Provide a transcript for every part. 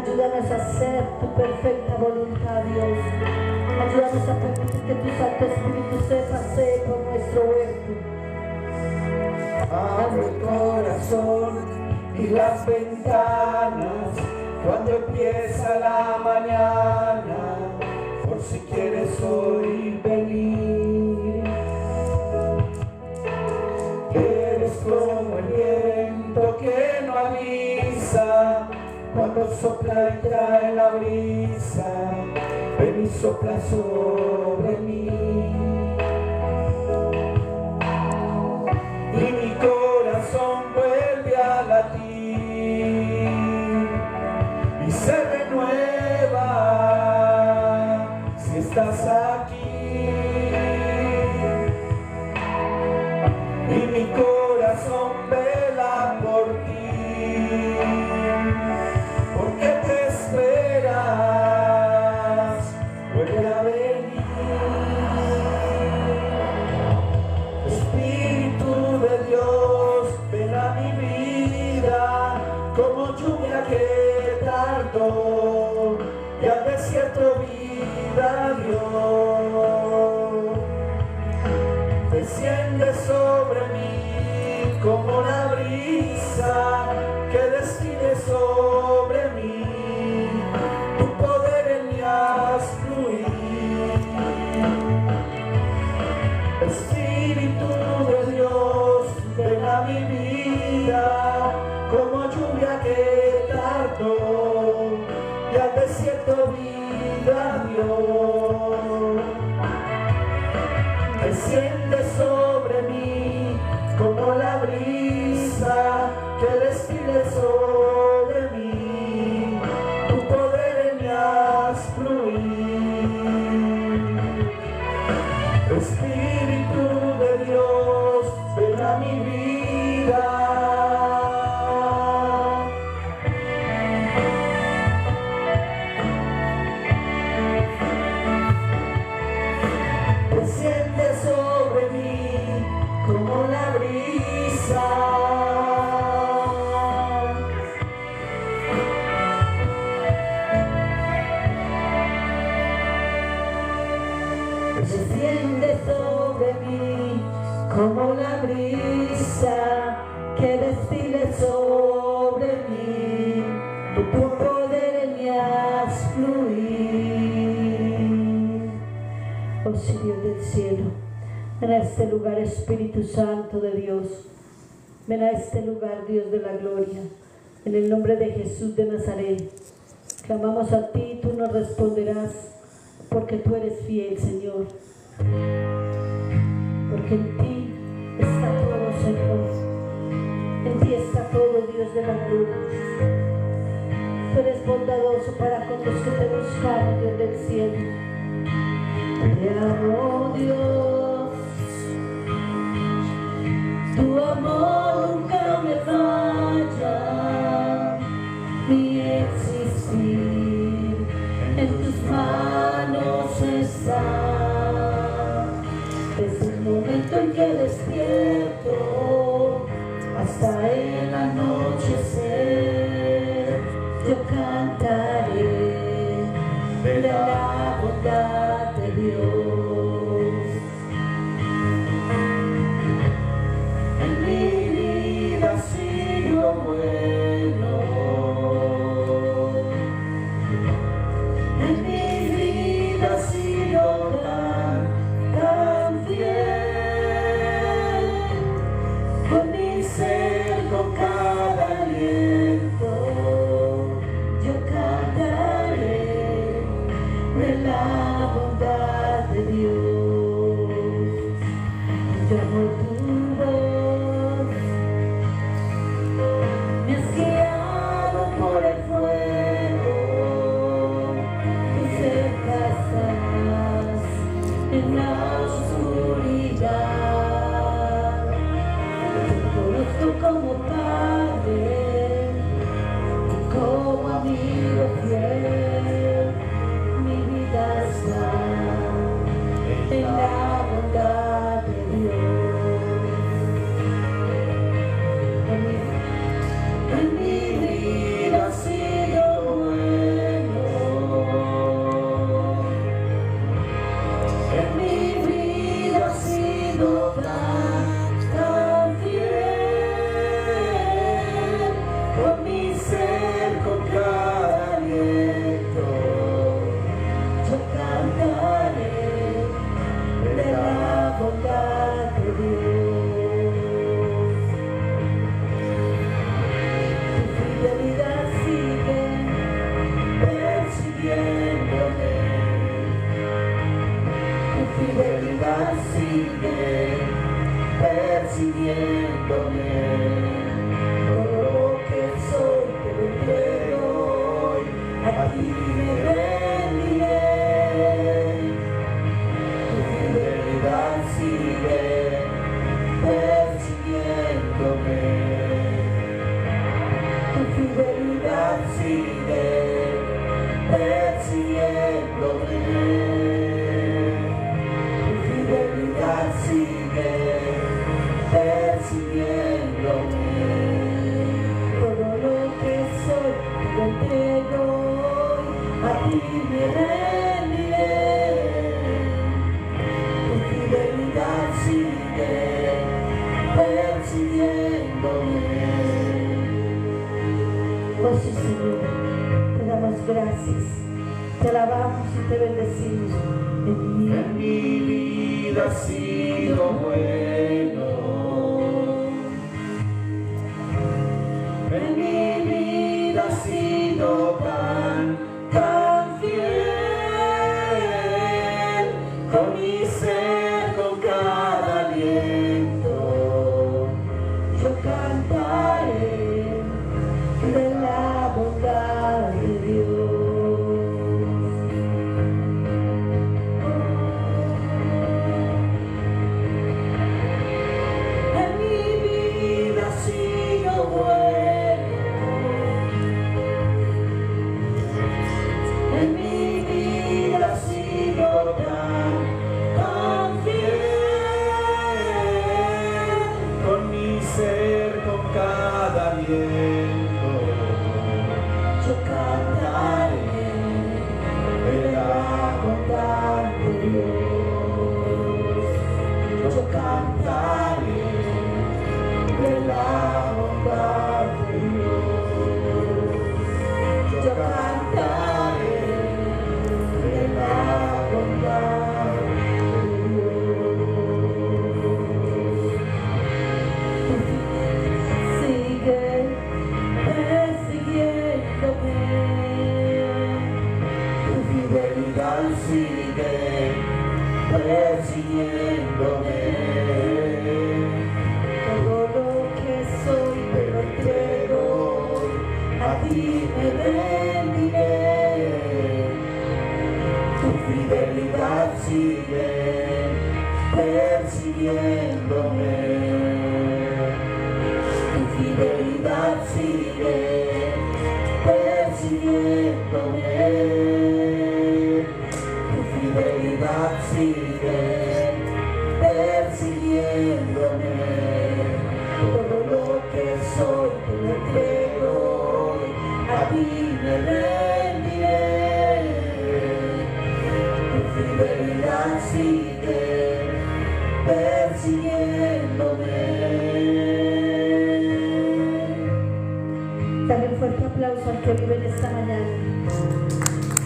Ayúdanos a hacer tu perfecta voluntad, Dios. Ayúdanos a permitir que tu Santo Espíritu se pasee por nuestro huerto. Abre el corazón y las ventanas cuando empieza la mañana, por si quieres hoy venir. Eres como el viento que no avisa, cuando sopla y trae la brisa, ven y sopla sobre mí. Y mi corazón vuelve a latir y se renueva si estás aquí. Y mi corazón vela por ti, porque te esperas, vuelve a venir. Espíritu de Dios, ven a mi vida como lluvia que tardó y al desierto vida dio. Desciende sobre mí como la brisa que destile sobre mí, tu poder en mí haz fluir. Espíritu de Dios, ven a mi vida como lluvia que tardó y al desierto vida dio. Desciende sobre mí como la brisa que destile sobre mí, tu poder en mí haz fluir. Espíritu de Dios, ven a mi vida. Desciende sobre mí como la brisa. Desciende sobre mí como la brisa que destile sobre mí, tu poder en mí haz fluir. Oh sí, Dios del cielo, ven a este lugar, Espíritu Santo de Dios. Ven a este lugar, Dios de la gloria. En el nombre de Jesús de Nazaret, clamamos a ti y tú nos responderás, porque tú eres fiel, Señor. Porque en ti está todo, Señor. En ti está todo, Dios de la gloria. Tú eres bondadoso para con los que te buscamos, Dios del cielo. Te amo, Dios. Tu amor nunca me falla. Mi existir en tus manos está. Desde el momento en que despierto hasta el anochecer, yo cantaré de la bondad de Dios. En mi vida ha sido bueno. En mi vida ha sido tan fiel. Con mi ser, con cada aliento, yo cantaré de la bondad de Dios. Yo amo tu voz, me has guiado por el fuego, tú cerca estás en la oscuridad. Te conozco como Padre y como amigo fiel, mi vida está en la bondad de Dios. En mi vida ha sido bueno. con mi ser, con cada aliento, yo cantaré de la bondad de Dios. Tu fidelidad sigue persiguiéndome, tu fidelidad sigue persiguiéndome. Todo lo que soy te lo entrego hoy, a ti me rendiré. Tu fidelidad sigue persiguiéndome, tu fidelidad sigue persiguiéndome, tu fidelidad sigue persiguiéndome. Todo lo que soy te lo entrego hoy, a ti me rendiré. Tu fidelidad sigue persiguiéndome. Oh sí, Señor, te damos gracias, te alabamos y te bendecimos. En mi vida ha sido bueno, en mi vida ha sido tan fiel, con mi ser, con cada aliento, Yo cantaré de la bondad de Dios. En mi vida ha sido bueno, en mi vida ha sido tan fiel. con mi ser, con cada aliento, Yo cantaré de la bondad de Dios. Yo cantaré de la bondad de Dios. Yo cantaré de la bondad de Dios. Sigue persiguiéndome, tu fidelidad sigue persiguiéndome. todo lo que soy te lo entrego hoy, a ti me rendiré. Tu fidelidad sigue persiguiéndome. Tu fidelidad sigue persiguiéndome, Tu fidelidad sigue persiguiéndome. todo lo que soy te lo entrego hoy, a ti me rendiré. Tu fidelidad sigue persiguiéndome. Dale un fuerte aplauso al que vive en esta mañana.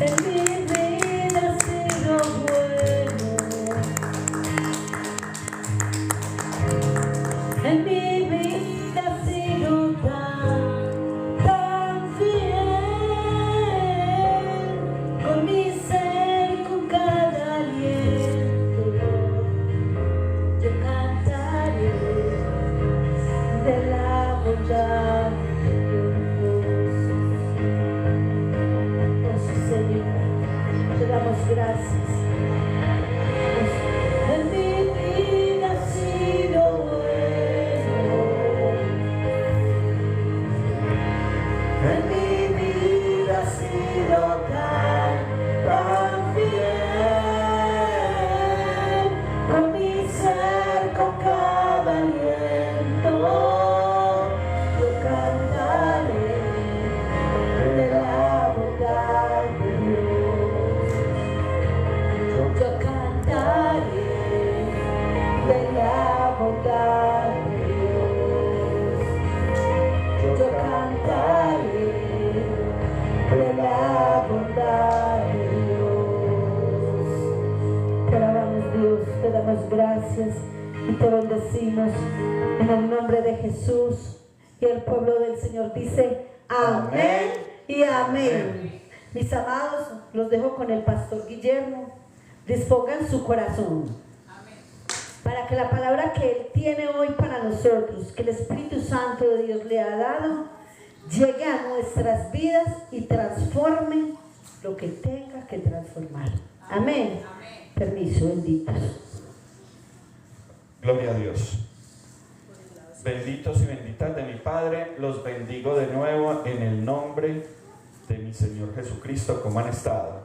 En mi vida ha sido bueno, en mi vida ha sido tan fiel, con mi ser, con cada aliento, yo cantaré de la bondad de Dios. Oh sí, Señor, te damos gracias. En mi vida ha sido bueno, en mi vida ha sido tan fiel, con mi ser, con cada aliento, yo cantaré de la bondad de Dios. Yo cantaré de la bondad de Dios. Yo cantaré decimos en el nombre de Jesús. Y el pueblo del Señor dice amén y amén. Mis amados, los dejo con el pastor Guillermo. Dispongan su corazón para que la palabra que Él tiene hoy para nosotros, que el Espíritu Santo de Dios le ha dado, llegue a nuestras vidas y transforme lo que tenga que transformar. Amén. Permiso, benditos. Gloria a Dios. Benditos y benditas de mi Padre, los bendigo de nuevo en el nombre de mi Señor Jesucristo. ¿Cómo han estado?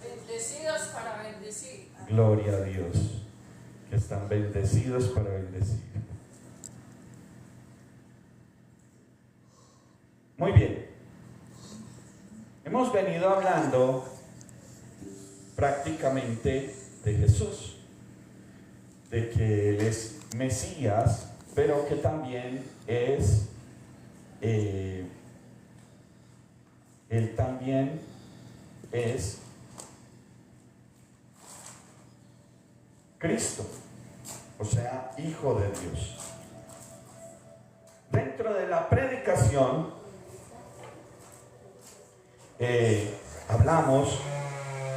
Bendecidos para bendecir. Gloria a Dios, que están bendecidos para bendecir. Muy bien. Hemos venido hablando prácticamente de Jesús, de que Él es Mesías, pero que también es, Él también es Cristo, o sea, Hijo de Dios. Dentro de la predicación hablamos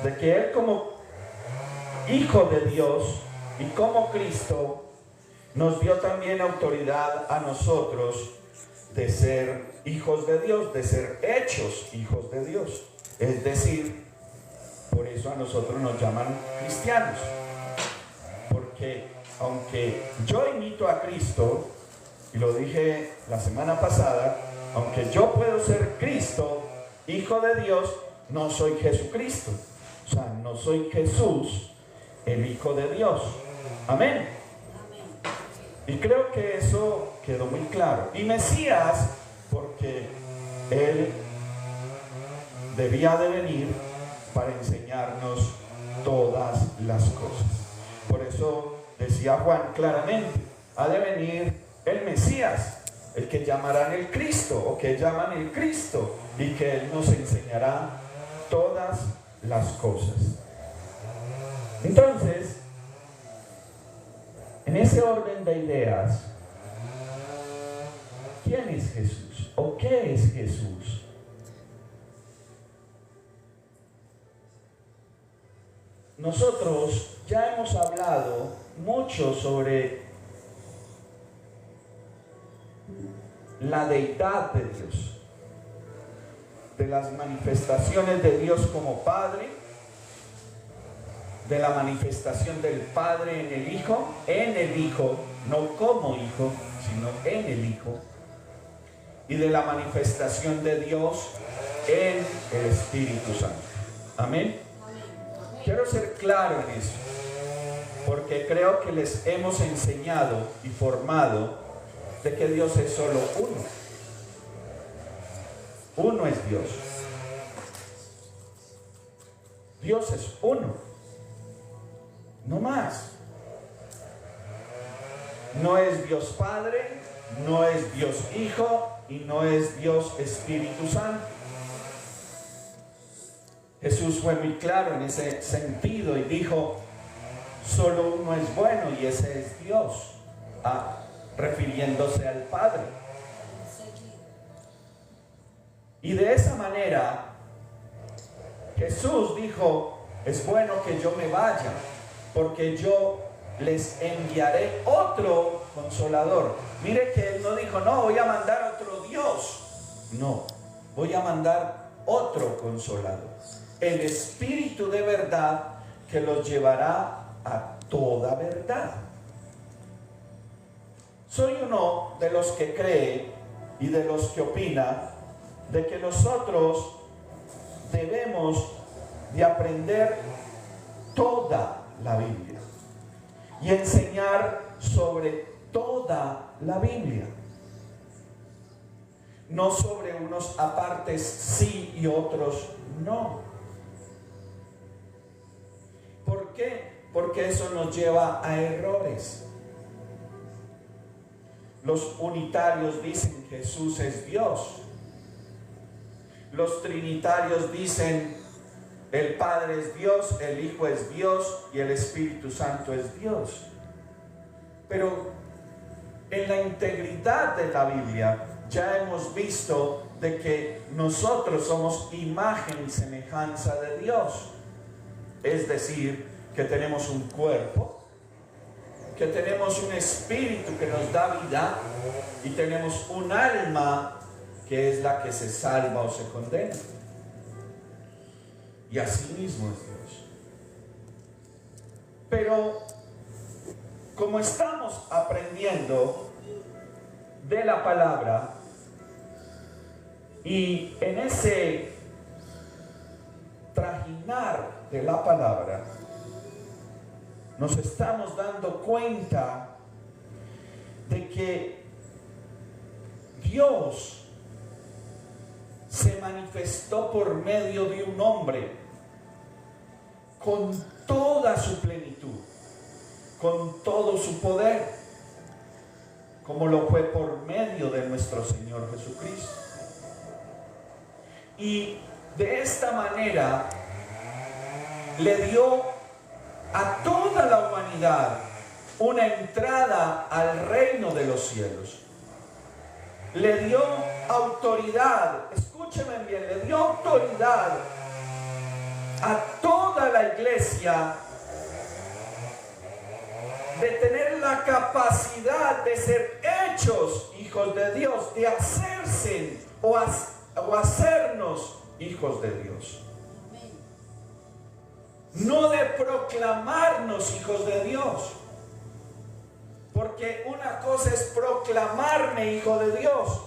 de que Él como Hijo de Dios y como Cristo nos dio también autoridad a nosotros de ser hijos de Dios, de ser hechos hijos de Dios. Es decir, por eso a nosotros nos llaman cristianos. Porque aunque yo imito a Cristo, y lo dije la semana pasada, aunque yo puedo ser Cristo, Hijo de Dios, no soy Jesucristo. O sea, no soy Jesús, el Hijo de Dios. Amén. Y creo que eso quedó muy claro. Y Mesías, porque Él debía de venir para enseñarnos todas las cosas. Por eso decía Juan claramente, ha de venir el Mesías, el que llamarán el Cristo, o que llaman el Cristo, y que Él nos enseñará todas las cosas. Entonces, en ese orden de ideas, ¿quién es Jesús? ¿O qué es Jesús? Nosotros ya hemos hablado mucho sobre la deidad de Dios, de las manifestaciones de Dios como Padre, de la manifestación del Padre en el Hijo, no como Hijo, sino en el Hijo, y de la manifestación de Dios en el Espíritu Santo. Amén. Quiero ser claro en eso, porque creo que les hemos enseñado y formado de que Dios es solo uno. Uno es Dios. Dios es uno. No más. No es Dios Padre, no es Dios Hijo y no es Dios Espíritu Santo. Jesús fue muy claro en ese sentido y dijo, solo uno es bueno y ese es Dios, refiriéndose al Padre. Y de esa manera Jesús dijo, es bueno que yo me vaya, porque yo les enviaré otro consolador. Mire que Él no dijo, no, voy a mandar otro Dios. No, voy a mandar otro consolador. El Espíritu de verdad que los llevará a toda verdad. Soy uno de los que cree y de los que opina de que nosotros debemos de aprender toda la Biblia y enseñar sobre toda la Biblia, no sobre unos apartes sí y otros no. ¿Por qué? Porque eso nos lleva a errores. Los unitarios dicen que Jesús es Dios. Los trinitarios dicen el Padre es Dios, el Hijo es Dios y el Espíritu Santo es Dios. Pero en la integridad de la Biblia, ya hemos visto de que nosotros somos imagen y semejanza de Dios. Es decir, que tenemos un cuerpo, que tenemos un espíritu que nos da vida y tenemos un alma que es la que se salva o se condena. Y así mismo es Dios. Pero como estamos aprendiendo de la palabra y en ese trajinar de la palabra, nos estamos dando cuenta de que Dios se manifestó por medio de un hombre con toda su plenitud, con todo su poder, como lo fue por medio de nuestro Señor Jesucristo. Y de esta manera le dio a toda la humanidad una entrada al reino de los cielos. Le dio autoridad, escúcheme bien, le dio autoridad a toda la iglesia de tener la capacidad de ser hechos hijos de Dios, de hacerse o hacernos hijos de Dios. No de proclamarnos hijos de Dios. Porque una cosa es proclamarme hijo de Dios.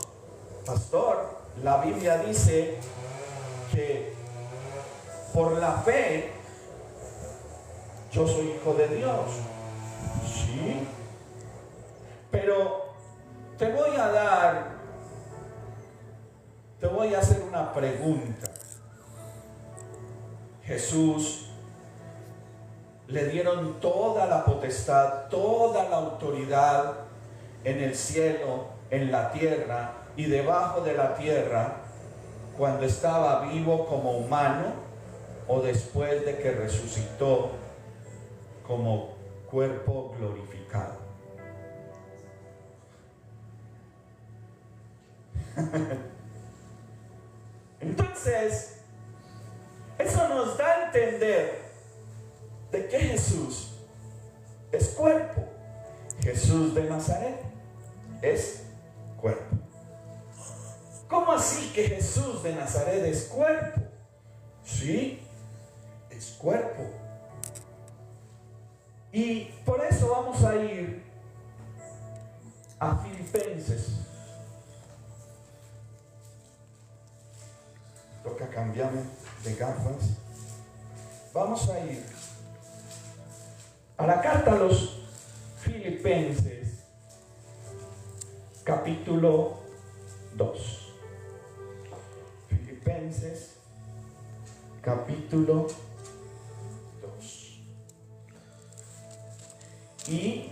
Pastor, la Biblia dice que por la fe yo soy hijo de Dios. Sí. Pero te voy a hacer una pregunta. Jesús le dieron toda la potestad, toda la autoridad en el cielo, en la tierra y debajo de la tierra, cuando estaba vivo como humano o después de que resucitó como cuerpo glorificado. Entonces, eso nos da a entender de que Jesús es cuerpo. Jesús de Nazaret es cuerpo. ¿Cómo así que Jesús de Nazaret es cuerpo? Sí, es cuerpo. Y por eso vamos a ir a Filipenses. Toca cambiarme de gafas. Vamos a ir a la carta a los Filipenses, capítulo 2. Filipenses, capítulo 2. Y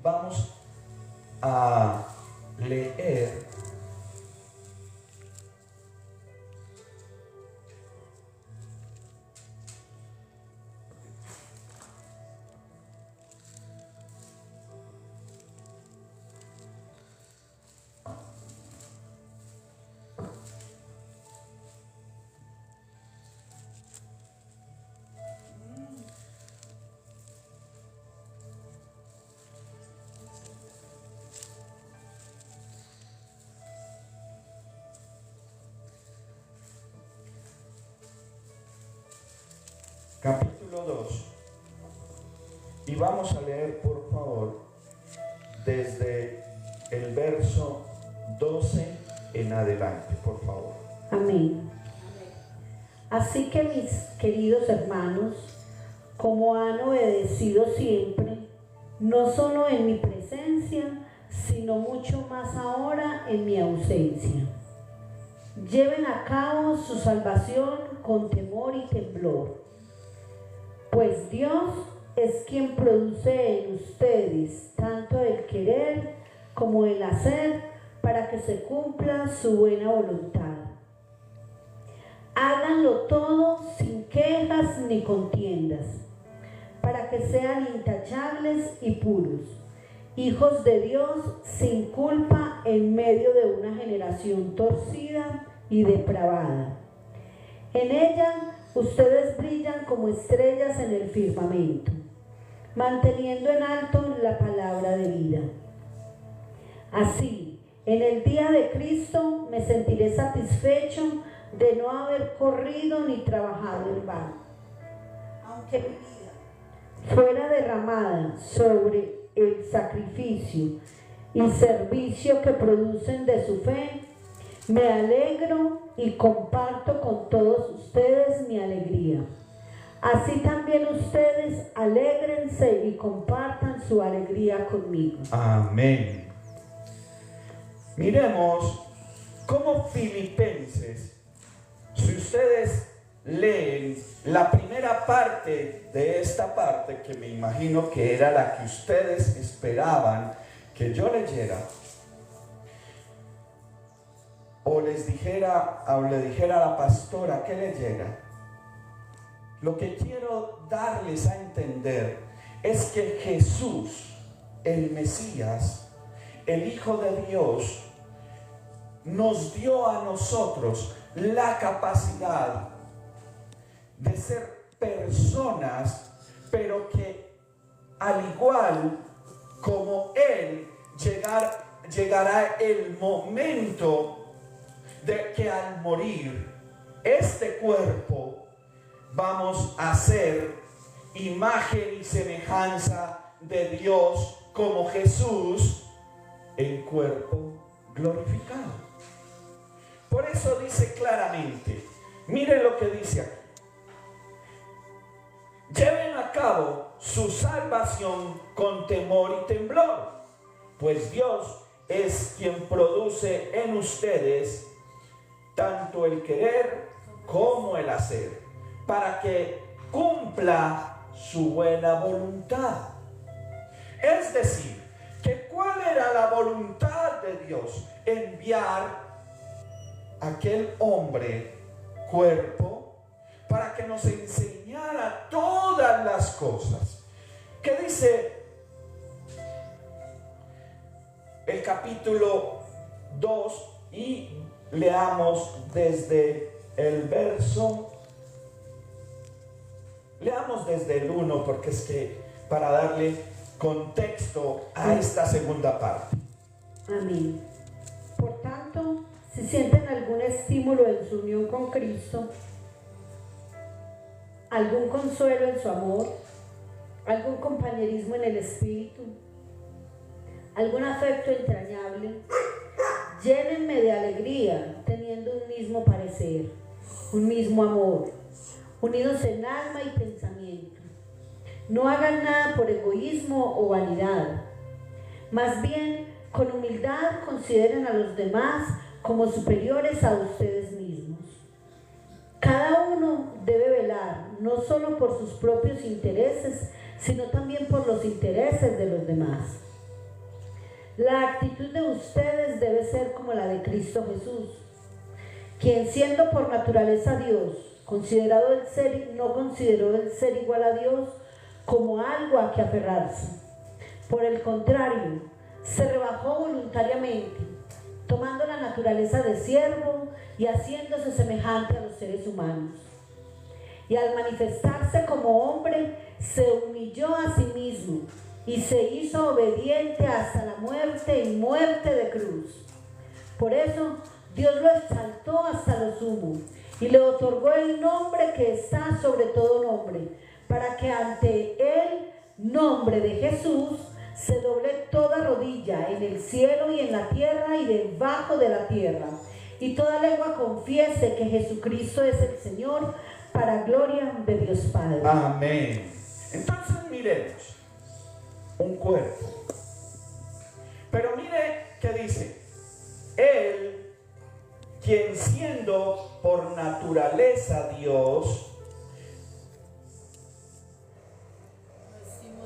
vamos a leer capítulo 2 y vamos a leer, por favor, desde el verso 12 en adelante, por favor. Amén. Así que mis queridos hermanos, como han obedecido siempre, no solo en mi presencia, sino mucho más ahora en mi ausencia, lleven a cabo su salvación con temor y temblor. Pues Dios es quien produce en ustedes tanto el querer como el hacer para que se cumpla su buena voluntad. Háganlo todo sin quejas ni contiendas, para que sean intachables y puros, hijos de Dios sin culpa en medio de una generación torcida y depravada. En ella ustedes brillan como estrellas en el firmamento, manteniendo en alto la palabra de vida. Así, en el día de Cristo me sentiré satisfecho de no haber corrido ni trabajado en vano, aunque mi vida fuera derramada sobre el sacrificio y servicio que producen de su fe. Me alegro y comparto con todos ustedes mi alegría. Así también ustedes alégrense y compartan su alegría conmigo. Amén. Miremos cómo Filipenses, si ustedes leen la primera parte de esta parte, que me imagino que era la que ustedes esperaban que yo leyera, o le dijera a la pastora que leyera, lo que quiero darles a entender es que Jesús, el Mesías, el Hijo de Dios, nos dio a nosotros la capacidad de ser personas, pero que al igual como Él llegará el momento de que al morir este cuerpo vamos a ser imagen y semejanza de Dios como Jesús en cuerpo glorificado. Por eso dice claramente, miren lo que dice aquí: lleven a cabo su salvación con temor y temblor, pues Dios es quien produce en ustedes tanto el querer como el hacer, para que cumpla su buena voluntad. Es decir, que ¿cuál era la voluntad de Dios? Enviar aquel hombre, cuerpo, para que nos enseñara todas las cosas. ¿Qué dice el capítulo 2? Y leamos desde el verso, leamos desde el 1, porque es que para darle contexto a esta segunda parte. Amén. Por tanto, si sienten algún estímulo en su unión con Cristo, algún consuelo en su amor, algún compañerismo en el espíritu, algún afecto entrañable, llénenme de alegría, teniendo un mismo parecer, un mismo amor, unidos en alma y pensamiento. No hagan nada por egoísmo o vanidad, más bien con humildad consideren a los demás como superiores a ustedes mismos. Cada uno debe velar no solo por sus propios intereses, sino también por los intereses de los demás. La actitud de ustedes debe ser como la de Cristo Jesús, quien siendo por naturaleza Dios, no consideró el ser igual a Dios como algo a que aferrarse. Por el contrario, se rebajó voluntariamente, tomando la naturaleza de siervo y haciéndose semejante a los seres humanos. Y al manifestarse como hombre, se humilló a sí mismo y se hizo obediente hasta la muerte y muerte de cruz. Por eso Dios lo exaltó hasta lo sumo y le otorgó el nombre que está sobre todo nombre, para que ante el nombre de Jesús se doble toda rodilla en el cielo y en la tierra y debajo de la tierra, y toda lengua confiese que Jesucristo es el Señor, para gloria de Dios Padre. Amén. Entonces miremos un cuerpo, pero mire que dice: Él, quien siendo por naturaleza Dios,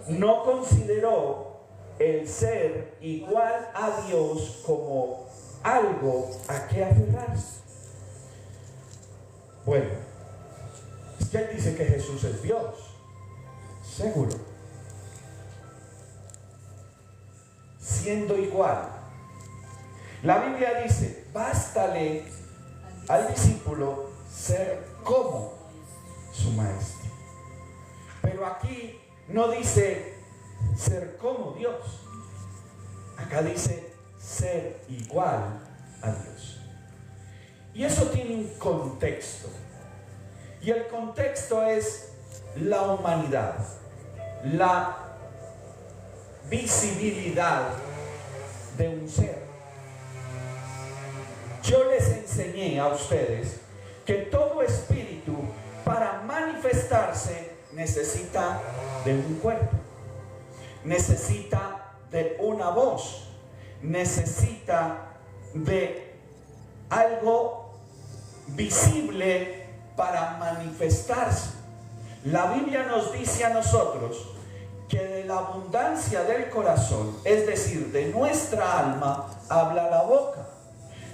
no consideró el ser igual a Dios como algo a que aferrarse. Bueno, es que él dice que Jesús es Dios, seguro. siendo igual. La Biblia dice, bástale al discípulo ser como su maestro. Pero aquí no dice ser como Dios. Acá dice ser igual a Dios. Y eso tiene un contexto. Y el contexto es la humanidad, la visibilidad de un ser. Yo les enseñé a ustedes que todo espíritu para manifestarse necesita de un cuerpo, necesita de una voz, necesita de algo visible para manifestarse. La Biblia nos dice a nosotros que de la abundancia del corazón, es decir, de nuestra alma, habla la boca.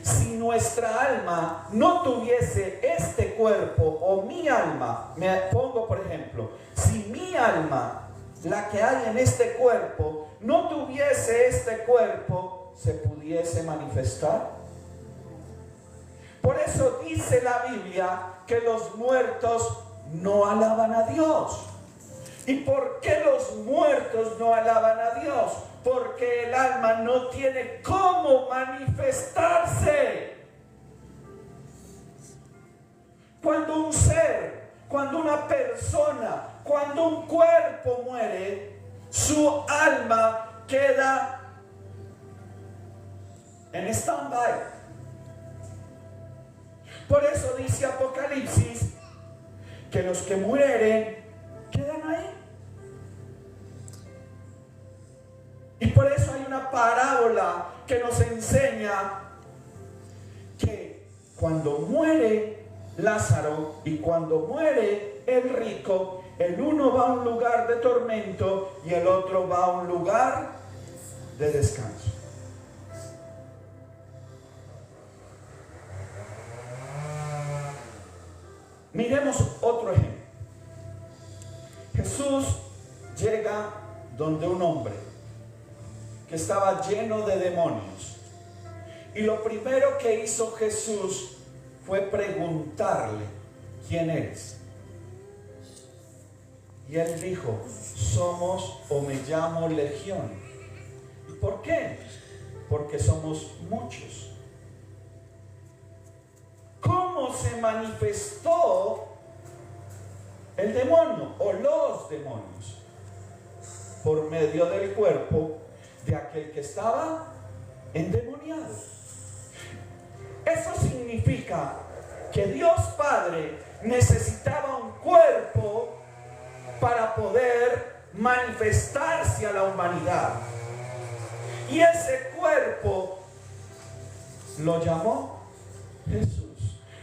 Si nuestra alma no tuviese este cuerpo, o mi alma, me pongo por ejemplo, si mi alma, la que hay en este cuerpo, no tuviese este cuerpo, ¿se pudiese manifestar? Por eso dice la Biblia que los muertos no alaban a Dios. ¿Y por qué los muertos no alaban a Dios? Porque el alma no tiene cómo manifestarse. Cuando un ser, cuando una persona, cuando un cuerpo muere, su alma queda en stand-by. Por eso dice Apocalipsis que los que mueren quedan ahí. Y por eso hay una parábola que nos enseña que cuando muere Lázaro y cuando muere el rico, el uno va a un lugar de tormento y el otro va a un lugar de descanso. Miremos otro ejemplo. Jesús llega donde un hombre que estaba lleno de demonios. Y lo primero que hizo Jesús fue preguntarle, ¿quién eres? Y él dijo, somos o me llamo Legión. ¿Y por qué? Porque somos muchos. ¿Cómo se manifestó el demonio o los demonios? Por medio del cuerpo de aquel que estaba endemoniado. Eso significa que Dios Padre necesitaba un cuerpo para poder manifestarse a la humanidad. Y ese cuerpo lo llamó Jesús.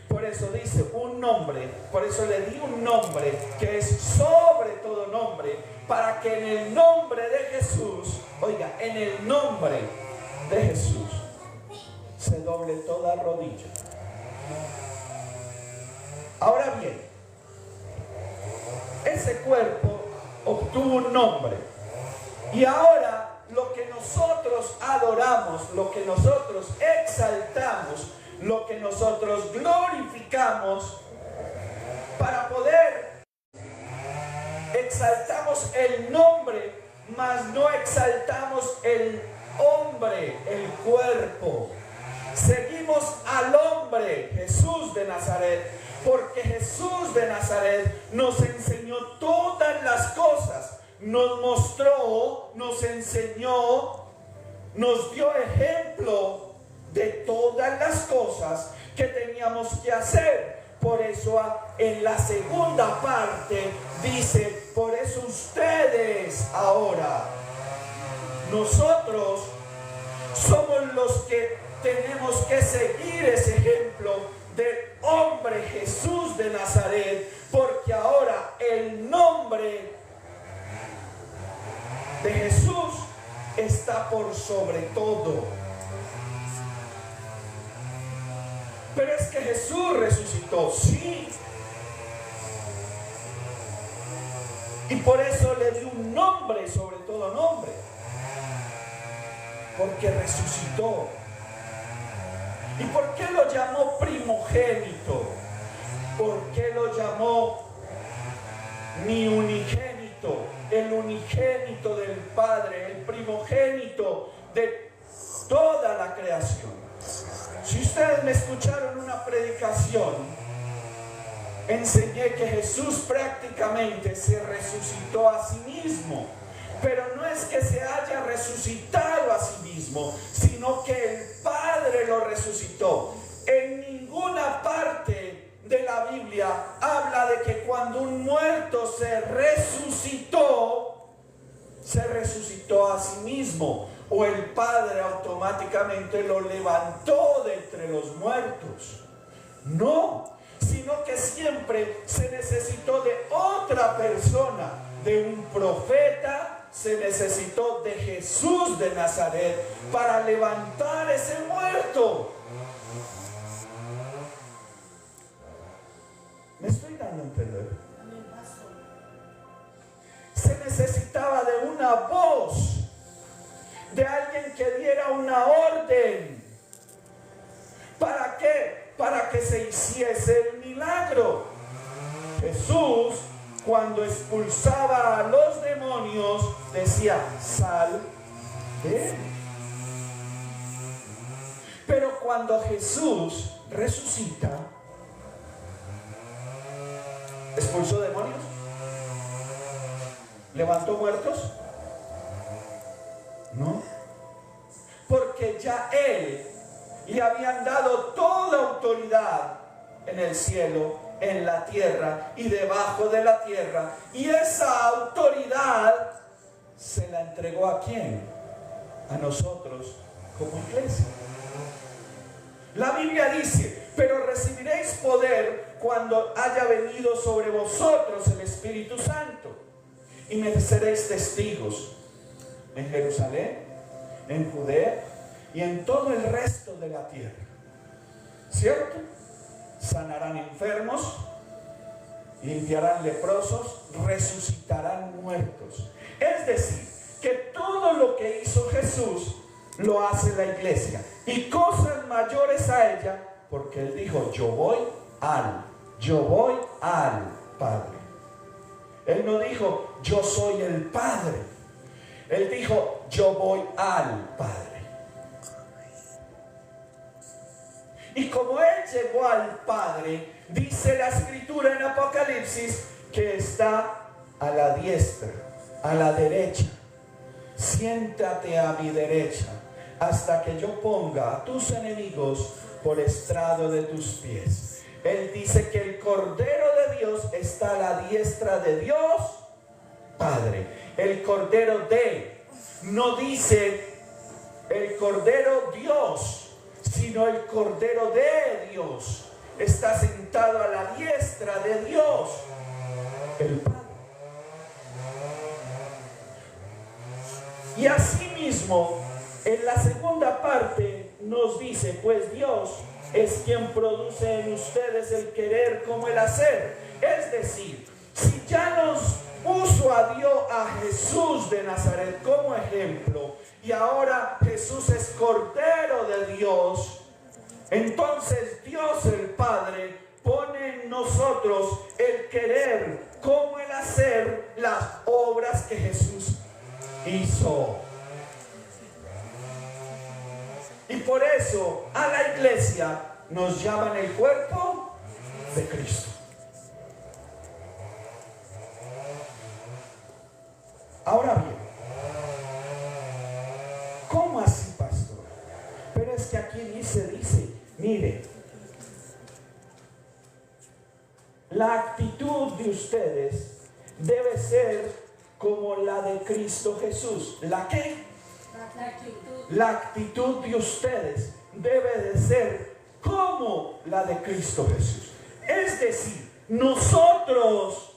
Por eso dice un nombre, por eso le di un nombre que es sobre todo nombre, para que en el nombre de Jesús, oiga, en el nombre de Jesús se doble toda rodilla. Ahora bien, ese cuerpo obtuvo un nombre y ahora lo que nosotros adoramos, lo que nosotros exaltamos, lo que nosotros glorificamos, para poder exaltamos el nombre, mas no exaltamos el hombre, el cuerpo. Seguimos al hombre, Jesús de Nazaret, porque Jesús de Nazaret nos enseñó todas las cosas, nos mostró, nos enseñó, nos dio ejemplo de todas las cosas que teníamos que hacer. Por eso en la segunda parte dice, por eso ustedes ahora, nosotros somos los que tenemos que seguir ese ejemplo del hombre Jesús de Nazaret, porque ahora el nombre de Jesús está por sobre todo. Pero es que Jesús resucitó, sí. Y por eso le dio un nombre sobre todo nombre. Porque resucitó. ¿Y por qué lo llamó primogénito? ¿Por qué lo llamó mi unigénito? El unigénito del Padre, el primogénito de toda la creación. Si ustedes me escucharon una predicación, enseñé que Jesús prácticamente se resucitó a sí mismo. Pero no es que se haya resucitado a sí mismo, sino que el Padre lo resucitó. En ninguna parte de la Biblia habla de que cuando un muerto se resucitó a sí mismo, o el Padre automáticamente lo levantó de entre los muertos. No, sino que siempre se necesitó de otra persona, de un profeta. Se necesitó de Jesús de Nazaret para levantar ese muerto. ¿Me estoy dando a entender? Se necesitaba de una voz, de alguien que diera una orden. ¿Para qué? Para que se hiciese el milagro. Jesús, cuando expulsaba a los demonios, decía: sal de él. Pero cuando Jesús resucita, ¿expulsó demonios? ¿Levantó muertos? No. Porque ya él le habían dado toda autoridad en el cielo, en la tierra y debajo de la tierra. Y esa autoridad se la entregó ¿a quién? A nosotros como iglesia. La Biblia dice: pero recibiréis poder cuando haya venido sobre vosotros el Espíritu Santo, y me seréis testigos en Jerusalén, en Judea y en todo el resto de la tierra. ¿Cierto? Sanarán enfermos, limpiarán leprosos, resucitarán muertos. Es decir, que todo lo que hizo Jesús lo hace la iglesia, y cosas mayores a ella, porque él dijo: yo voy al Padre. Él no dijo: yo soy el Padre. Él dijo: yo voy al Padre. Y como él llegó al Padre, dice la Escritura en Apocalipsis que está a la diestra, a la derecha. Siéntate a mi derecha, hasta que yo ponga a tus enemigos por estrado de tus pies. Él dice que el Cordero de Dios está a la diestra de Dios Padre. El Cordero no dice el Cordero Dios, sino el Cordero de Dios. Está sentado a la diestra de Dios, el Padre. Y asimismo, en la segunda parte nos dice: pues Dios es quien produce en ustedes el querer como el hacer. Es decir, si ya nos puso a Jesús de Nazaret como ejemplo, y ahora Jesús es Cordero de Dios, entonces Dios el Padre pone en nosotros el querer como el hacer las obras que Jesús hizo. Y por eso a la iglesia nos llaman el cuerpo de Cristo. Ahora bien, ¿cómo así, pastor? Pero es que aquí dice, mire, la actitud de ustedes debe ser como la de Cristo Jesús. ¿La qué? La actitud de ustedes debe de ser como la de Cristo Jesús. Es decir, nosotros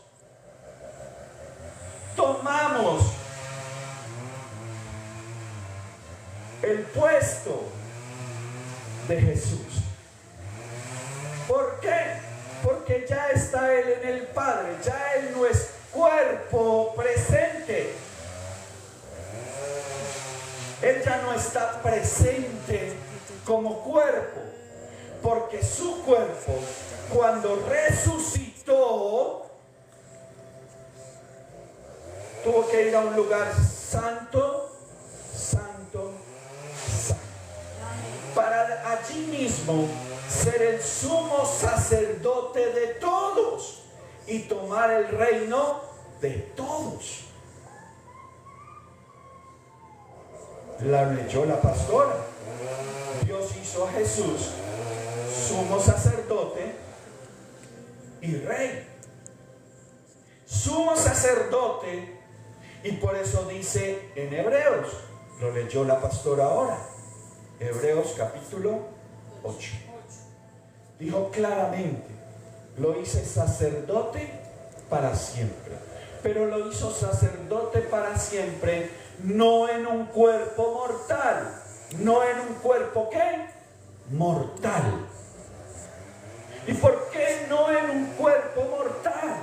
tomamos el puesto de Jesús. ¿Por qué? Porque ya está Él en el Padre, ya Él no es cuerpo presente. Él ya no está presente como cuerpo, porque su cuerpo, cuando resucitó, tuvo que ir a un lugar santo, santo, santo, para allí mismo ser el sumo sacerdote de todos y tomar el reino de todos. La leyó la pastora. Dios hizo a Jesús sumo sacerdote y rey. Sumo sacerdote, y por eso dice en Hebreos, lo leyó la pastora ahora, Hebreos capítulo 8. Dijo claramente, lo hice sacerdote para siempre, pero lo hizo sacerdote para siempre, no en un cuerpo mortal. No en un cuerpo, ¿qué? Mortal. ¿Y por qué no en un cuerpo mortal?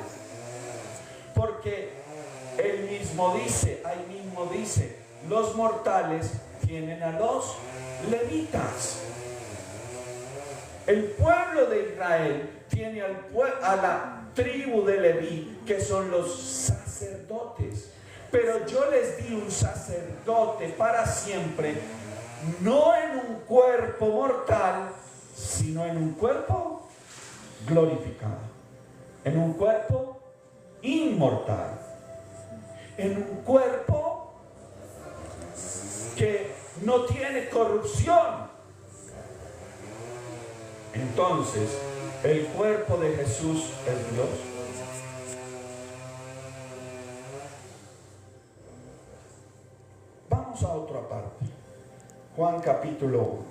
Porque él mismo dice, ahí mismo dice, los mortales tienen a los levitas. El pueblo de Israel tiene a la tribu de Leví, que son los sacerdotes. Pero yo les di un sacerdote para siempre, no en un cuerpo mortal, sino en un cuerpo glorificado, en un cuerpo inmortal, en un cuerpo que no tiene corrupción. Entonces, el cuerpo de Jesús es Dios. Vamos a otra parte. Juan capítulo 1.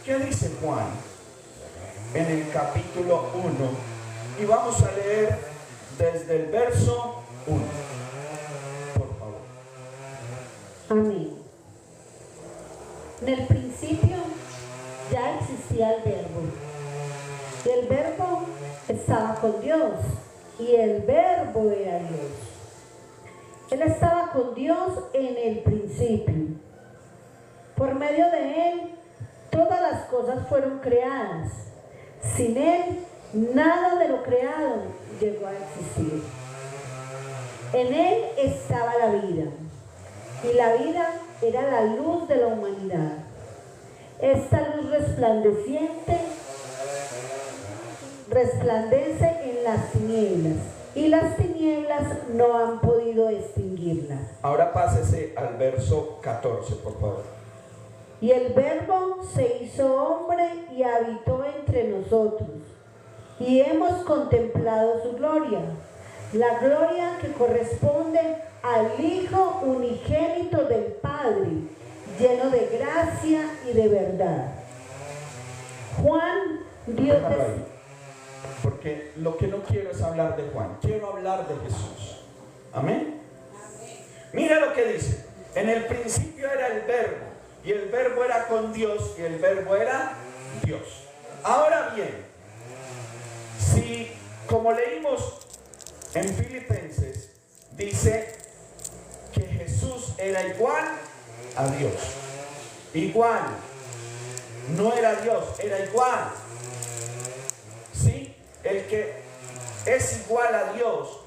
¿Qué dice Juan en el capítulo 1? Y vamos a leer desde el verso 1. Por favor. Amén. En el principio ya existía el Verbo, y el Verbo estaba con Dios, y el Verbo era Dios. Él estaba con Dios en el principio. Por medio de Él, todas las cosas fueron creadas. Sin Él, nada de lo creado llegó a existir. En Él estaba la vida, y la vida era la luz de la humanidad. Esta luz resplandece en las tinieblas, y las tinieblas no han podido extinguirla. Ahora pásese al verso 14, por favor. Y el Verbo se hizo hombre y habitó entre nosotros, y hemos contemplado su gloria, la gloria que corresponde al Hijo unigénito del Padre, lleno de gracia y de verdad. Juan dio testimonio. Porque lo que no quiero es hablar de Juan, quiero hablar de Jesús. Amén. Mira lo que dice. En el principio era el Verbo, y el Verbo era con Dios, y el Verbo era Dios. Ahora bien, si como leímos en Filipenses, dice que Jesús era igual a Dios. Igual. No era Dios, era igual. ¿Sí? El que es igual a Dios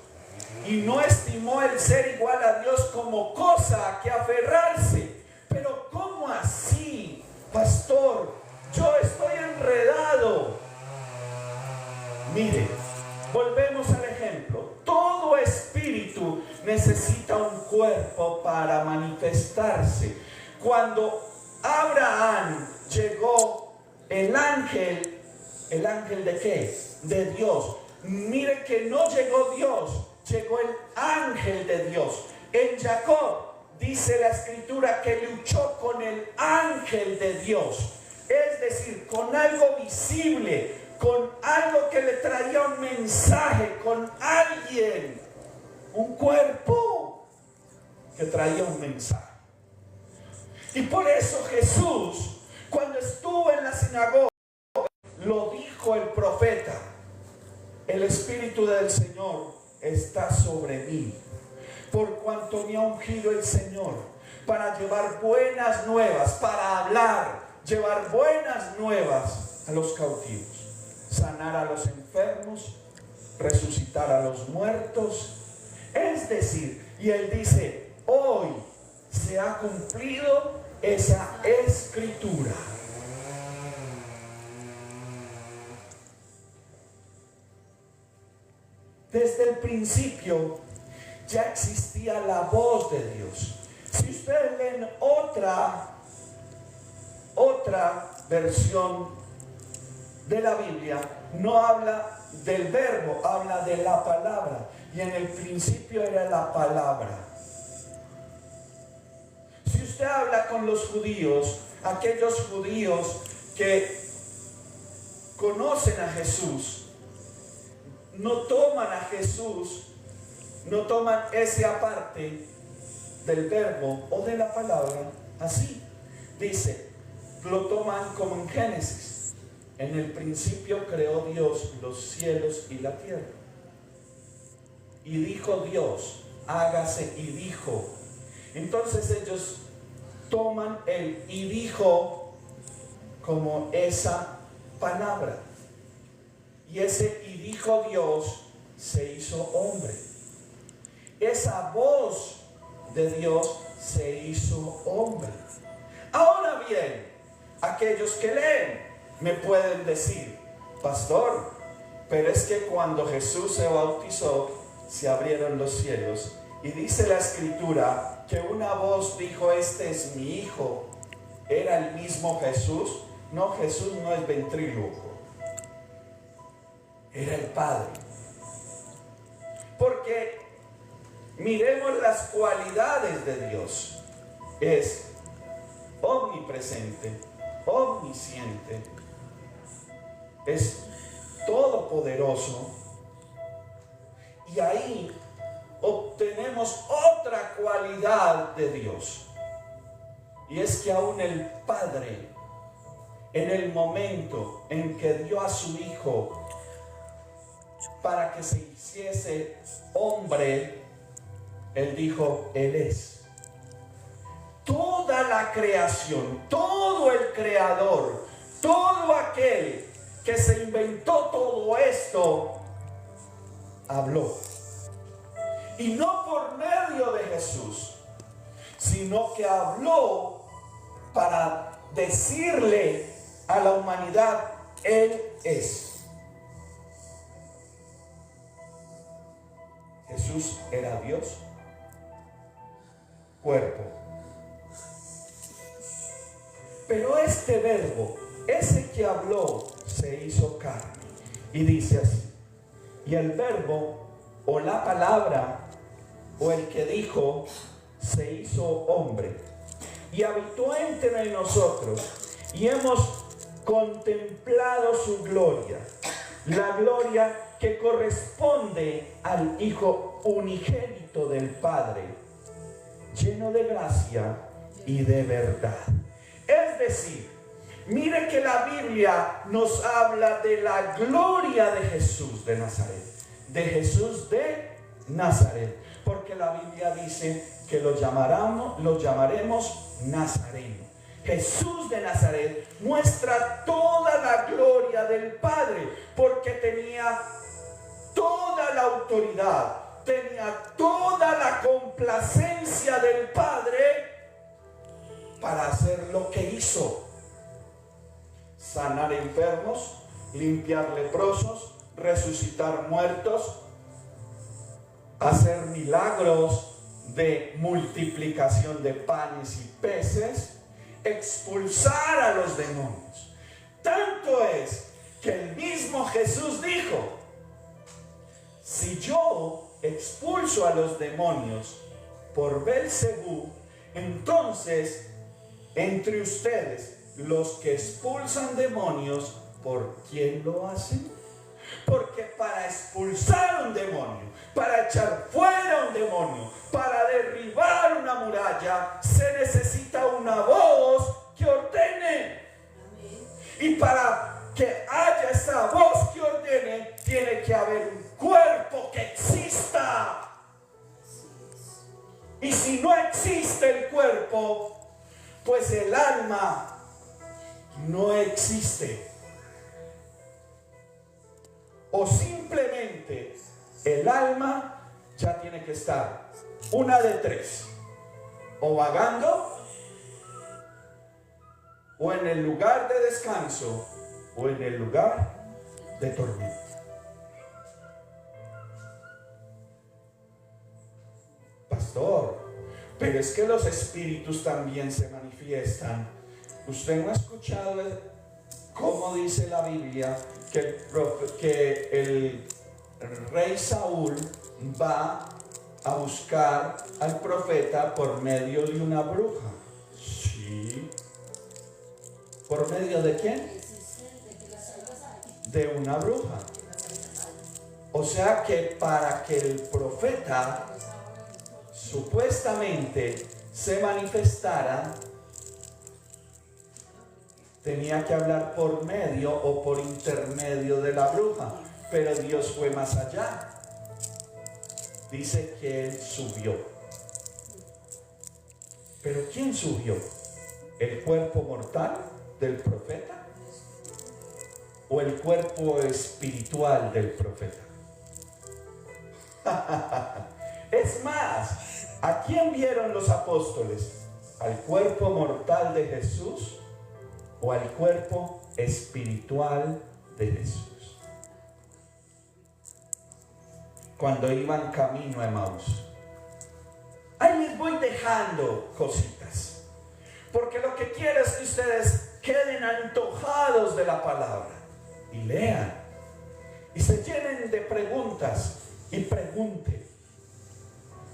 y no estimó el ser igual a Dios como cosa a que aferrarse. Pero ¿cómo así, pastor? Yo estoy enredado. Mire, volvemos al ejemplo. Todo espíritu necesita un cuerpo para manifestarse. Cuando Abraham llegó, el ángel ¿de qué? De Dios. Mire que no llegó Dios, llegó el ángel de Dios. En Jacob dice la escritura que luchó con el ángel de Dios. Es decir, con algo visible, con algo que le traía un mensaje, con alguien, un cuerpo que traía un mensaje. Y por eso Jesús, cuando estuvo en la sinagoga, dijo el profeta: el Espíritu del Señor está sobre mí, por cuanto me ha ungido el Señor para llevar buenas nuevas, para hablar, llevar buenas nuevas a los cautivos, sanar a los enfermos, resucitar a los muertos. Es decir, y él dice, hoy se ha cumplido esa escritura. Desde el principio ya existía la voz de Dios. Si ustedes leen otra versión de la Biblia, no habla del verbo, habla de la palabra. Y en el principio era la palabra. Si usted habla con los judíos, aquellos judíos que conocen a Jesús, no toman a Jesús, no toman ese aparte del verbo o de la palabra así. Dice, lo toman como en Génesis. En el principio creó Dios los cielos y la tierra. Y dijo Dios, hágase, y dijo. Entonces ellos toman el y dijo como esa palabra. Y ese y dijo Dios se hizo hombre. Esa voz de Dios se hizo hombre. Ahora bien, aquellos que leen me pueden decir, pastor, pero es que cuando Jesús se bautizó, se abrieron los cielos. Y dice la escritura que una voz dijo, este es mi hijo. ¿Era el mismo Jesús? No, Jesús no es ventrílocuo. Era el Padre. Porque miremos las cualidades de Dios. Es omnipresente, omnisciente, es todopoderoso. Y ahí obtenemos otra cualidad de Dios. Y es que aún el Padre, en el momento en que dio a su Hijo para que se hiciese hombre, Él dijo, Él es. Toda la creación, todo el creador, todo aquel que se inventó todo esto, habló. Y no por medio de Jesús, sino que habló para decirle a la humanidad, Él es. Jesús era Dios, cuerpo. Pero este verbo, ese que habló, se hizo carne. Y dice así, y el verbo, o la palabra, o el que dijo, se hizo hombre, y habitó entre nosotros, y hemos contemplado su gloria, la gloria que corresponde al Hijo unigénito del Padre, lleno de gracia y de verdad. Es decir, mire que la Biblia nos habla de la gloria de Jesús de Nazaret, de Jesús de Nazaret, porque la Biblia dice que lo llamaremos Nazareno. Jesús de Nazaret muestra toda la gloria del Padre, porque tenía toda la autoridad, tenía toda la complacencia del Padre para hacer lo que hizo: sanar enfermos, limpiar leprosos, resucitar muertos, hacer milagros de multiplicación de panes y peces, expulsar a los demonios. Tanto es que el mismo Jesús dijo: si yo expulso a los demonios por Belcebú, entonces entre ustedes los que expulsan demonios, ¿por quién lo hacen? Porque para expulsar un demonio, para echar fuera un demonio, para derribar una muralla, se necesita una voz que ordene. Y para que haya esa voz Y si no existe el cuerpo, pues el alma no existe. O simplemente el alma ya tiene que estar una de tres: o vagando, o en el lugar de descanso, o en el lugar de tormento. Pastor, pero es que los espíritus también se manifiestan. ¿Usted no ha escuchado cómo dice la Biblia que el rey Saúl va a buscar al profeta por medio de una bruja? Sí. ¿Por medio de quién? De una bruja. O sea que para que el profeta supuestamente se manifestara, tenía que hablar por medio o por intermedio de la bruja. Pero Dios fue más allá. Dice que Él subió. ¿Pero quién subió? ¿El cuerpo mortal del profeta? ¿O el cuerpo espiritual del profeta? Es más, ¿a quién vieron los apóstoles? ¿Al cuerpo mortal de Jesús o al cuerpo espiritual de Jesús? Cuando iban camino a Emaús. Ahí les voy dejando cositas, porque lo que quiero es que ustedes queden antojados de la palabra y lean y se llenen de preguntas y pregunten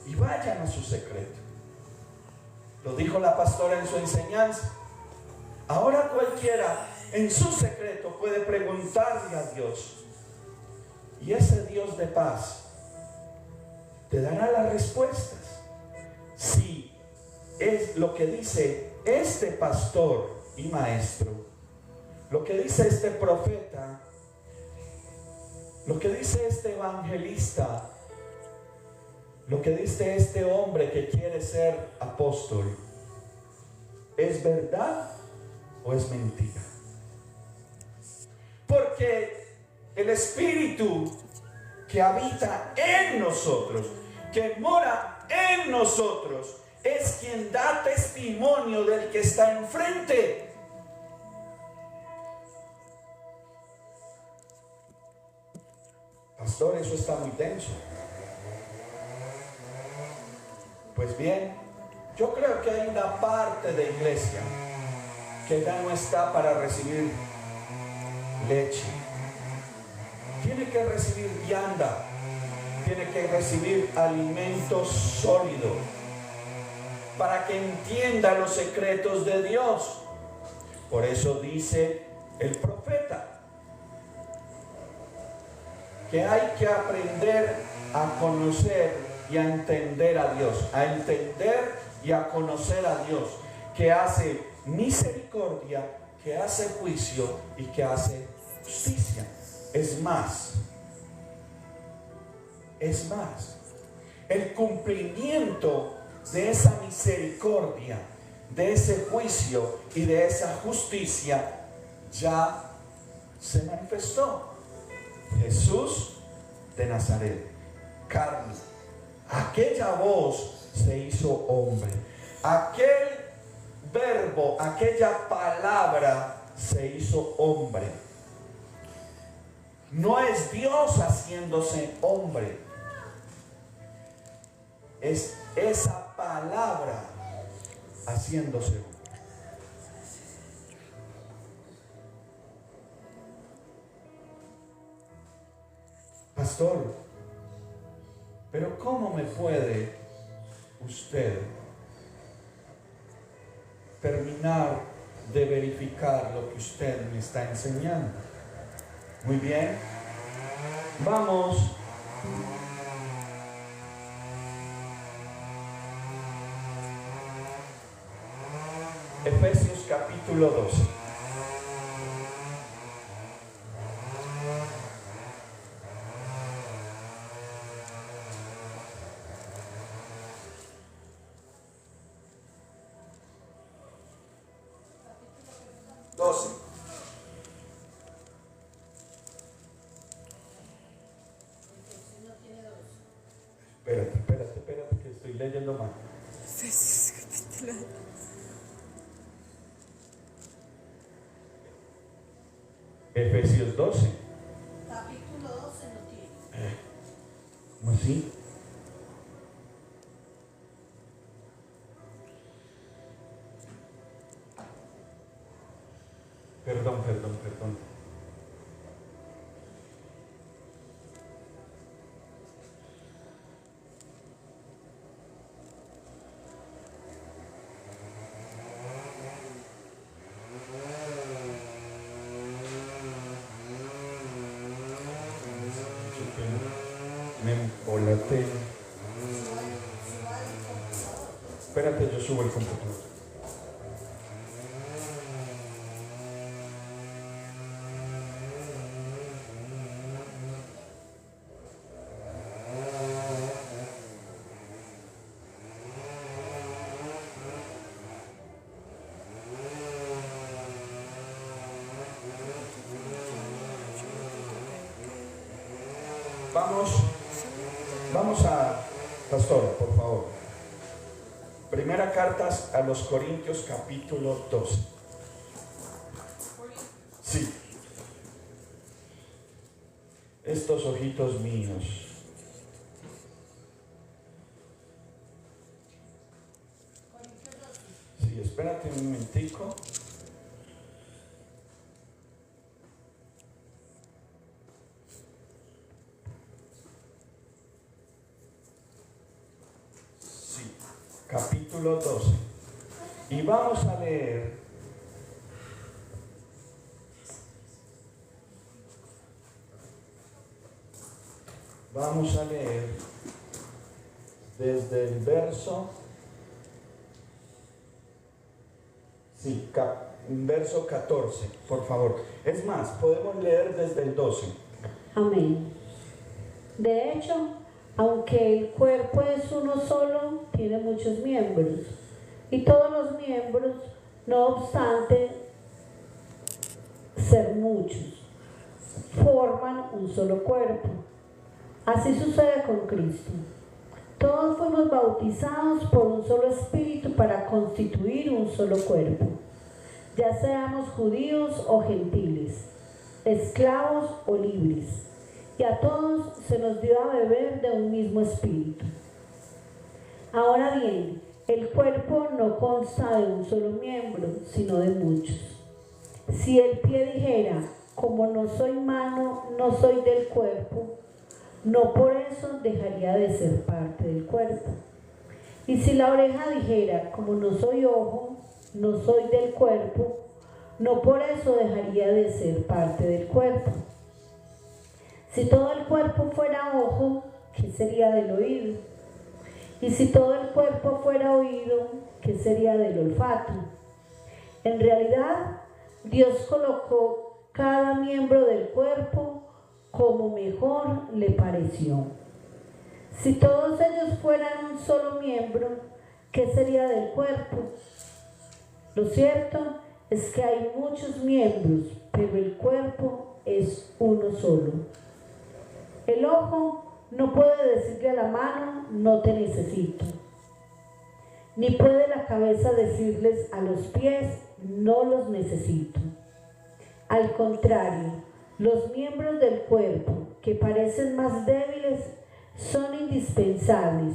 y vayan a su secreto. Lo dijo la pastora en su enseñanza. Ahora cualquiera en su secreto puede preguntarle a Dios, y ese Dios de paz te dará las respuestas. Si es lo que dice este pastor y maestro, lo que dice este profeta, lo que dice este evangelista, lo que dice este hombre que quiere ser apóstol, ¿es verdad o es mentira? Porque el Espíritu que habita en nosotros, que mora en nosotros, es quien da testimonio del que está enfrente. Pastor, eso está muy tenso. Pues bien, yo creo que hay una parte de iglesia que ya no está para recibir leche. Tiene que recibir vianda, tiene que recibir alimento sólido para que entienda los secretos de Dios. Por eso dice el profeta que hay que aprender a conocer y a entender a Dios, a entender y a conocer a Dios, que hace misericordia, que hace juicio y que hace justicia. Es más, el cumplimiento de esa misericordia, de ese juicio y de esa justicia ya se manifestó. Jesús de Nazaret, carne, aquella voz se hizo hombre, aquel verbo, aquella palabra se hizo hombre. No es Dios haciéndose hombre, es esa palabra haciéndose hombre. Pastor, pero ¿cómo me puede usted terminar de verificar lo que usted me está enseñando? Muy bien, vamos Efesios capítulo 12. leyendo mal. Efesios 12. Capítulo 12 no tiene. ¿Cómo así? Perdón. Me embolaté. Espérate, yo subo el computador. Vamos a, pastora, por favor. Primera carta a los Corintios, capítulo 12. Sí. Estos ojitos míos. Sí, espérate un momentico. Capítulo 12. Y vamos a leer desde el verso, verso 14, por favor. Es más, podemos leer desde el 12. Amén. De hecho, aunque el cuerpo es uno solo, tiene muchos miembros, y todos los miembros, no obstante ser muchos, forman un solo cuerpo. Así sucede con Cristo. Todos fuimos bautizados por un solo espíritu para constituir un solo cuerpo, ya seamos judíos o gentiles, esclavos o libres, y a todos se nos dio a beber de un mismo espíritu. Ahora bien, el cuerpo no consta de un solo miembro, sino de muchos. Si el pie dijera, como no soy mano, no soy del cuerpo, no por eso dejaría de ser parte del cuerpo. Y si la oreja dijera, como no soy ojo, no soy del cuerpo, no por eso dejaría de ser parte del cuerpo. Si todo el cuerpo fuera ojo, ¿qué sería del oído? Y si todo el cuerpo fuera oído, ¿qué sería del olfato? En realidad, Dios colocó cada miembro del cuerpo como mejor le pareció. Si todos ellos fueran un solo miembro, ¿qué sería del cuerpo? Lo cierto es que hay muchos miembros, pero el cuerpo es uno solo. El ojo no puede decirle a la mano, no te necesito. Ni puede la cabeza decirles a los pies, no los necesito. Al contrario, los miembros del cuerpo que parecen más débiles son indispensables,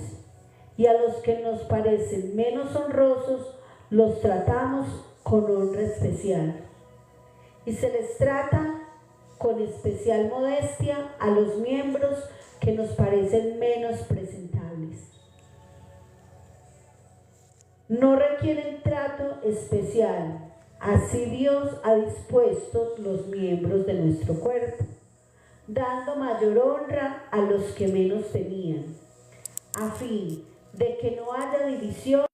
y a los que nos parecen menos honrosos los tratamos con honra especial. Y se les trata con especial modestia a los miembros que nos parecen menos presentables. No requieren trato especial. Así Dios ha dispuesto los miembros de nuestro cuerpo, dando mayor honra a los que menos tenían, a fin de que no haya división.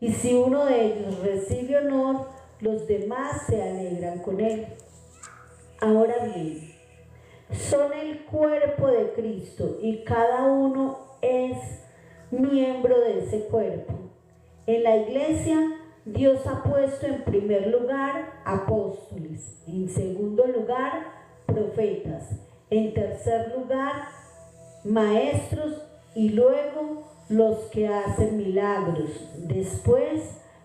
Y si uno de ellos recibe honor, los demás se alegran con él. Ahora bien, son el cuerpo de Cristo y cada uno es miembro de ese cuerpo. En la iglesia, Dios ha puesto en primer lugar apóstoles, en segundo lugar profetas, en tercer lugar maestros y luego los que hacen milagros, después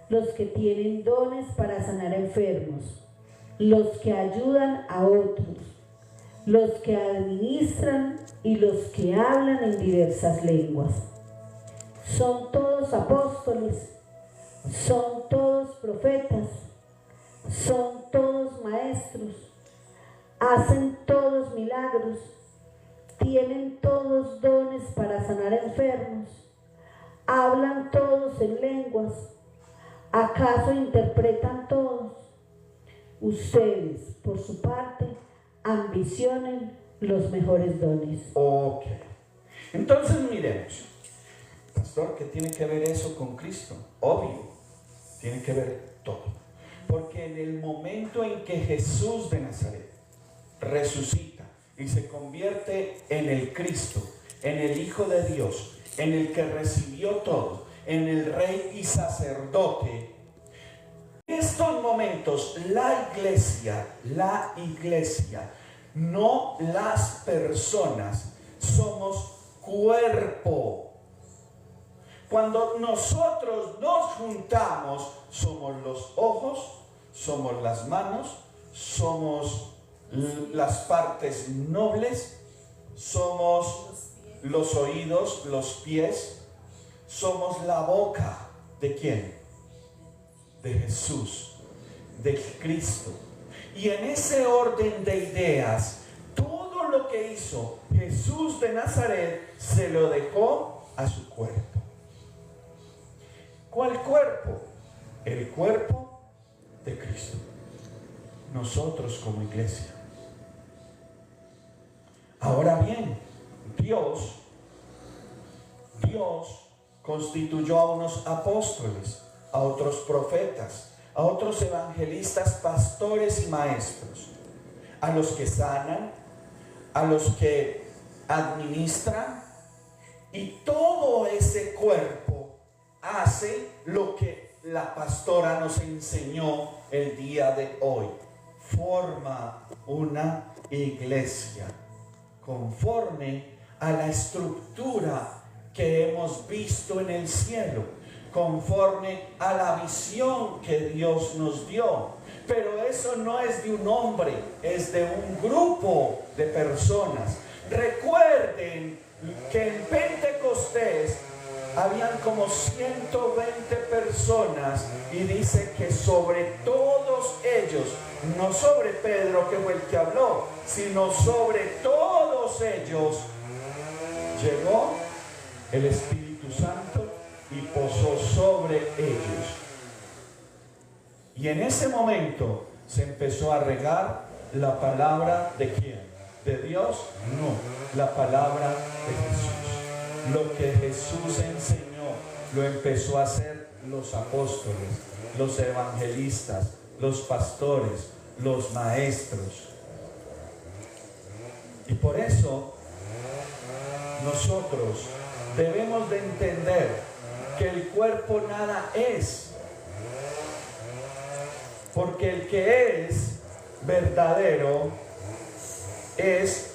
los que tienen dones para sanar enfermos, los que ayudan a otros, los que administran y los que hablan en diversas lenguas. Son todos apóstoles, son todos profetas, son todos maestros, hacen todos milagros, tienen todos dones para sanar enfermos, hablan todos en lenguas, ¿acaso interpretan todos? Ustedes, por su parte, ambicionen los mejores dones. Ok. Entonces miremos. Pastor, ¿qué tiene que ver eso con Cristo? Obvio, tiene que ver todo. Porque en el momento en que Jesús de Nazaret resucita y se convierte en el Cristo, en el Hijo de Dios, en el que recibió todo, en el Rey y Sacerdote, en estos momentos la iglesia, no las personas, somos cuerpo. Cuando nosotros nos juntamos, somos los ojos, somos las manos, somos las partes nobles, somos los oídos, los pies, somos la boca. ¿De quién? De Jesús, de Cristo. Y en ese orden de ideas, todo lo que hizo Jesús de Nazaret se lo dejó a su cuerpo. ¿Cuál cuerpo? El cuerpo de Cristo. Nosotros como iglesia. Ahora bien, Dios constituyó a unos apóstoles, a otros profetas, a otros evangelistas, pastores y maestros, a los que sanan, a los que administran, y todo ese cuerpo hace lo que la pastora nos enseñó el día de hoy. Forma una iglesia conforme a la estructura que hemos visto en el cielo, conforme a la visión que Dios nos dio. Pero eso no es de un hombre, es de un grupo de personas. Recuerden que en Pentecostés habían como 120 personas, y dice que sobre todos ellos, no sobre Pedro, que fue el que habló, sino sobre todos ellos llegó el Espíritu Santo y posó sobre ellos. Y en ese momento se empezó a regar la palabra ¿de quién? ¿De Dios? No, la palabra de Jesús. Lo que Jesús enseñó lo empezó a hacer los apóstoles, los evangelistas, los pastores, los maestros. Y por eso nosotros debemos de entender que el cuerpo nada es, porque el que es verdadero es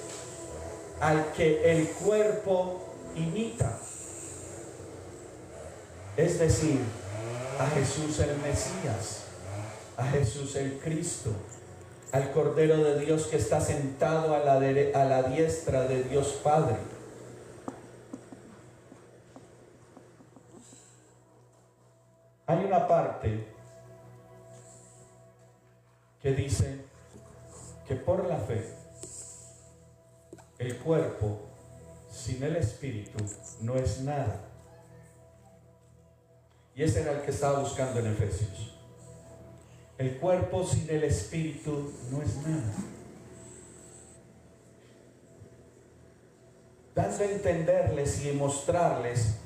al que el cuerpo imita, es decir, a Jesús el Mesías, a Jesús el Cristo, al Cordero de Dios que está sentado a la diestra de Dios Padre. Hay una parte que dice que por la fe el cuerpo sin el espíritu no es nada. Y ese era el que estaba buscando en Efesios. El cuerpo sin el espíritu no es nada. Dando a entenderles y mostrarles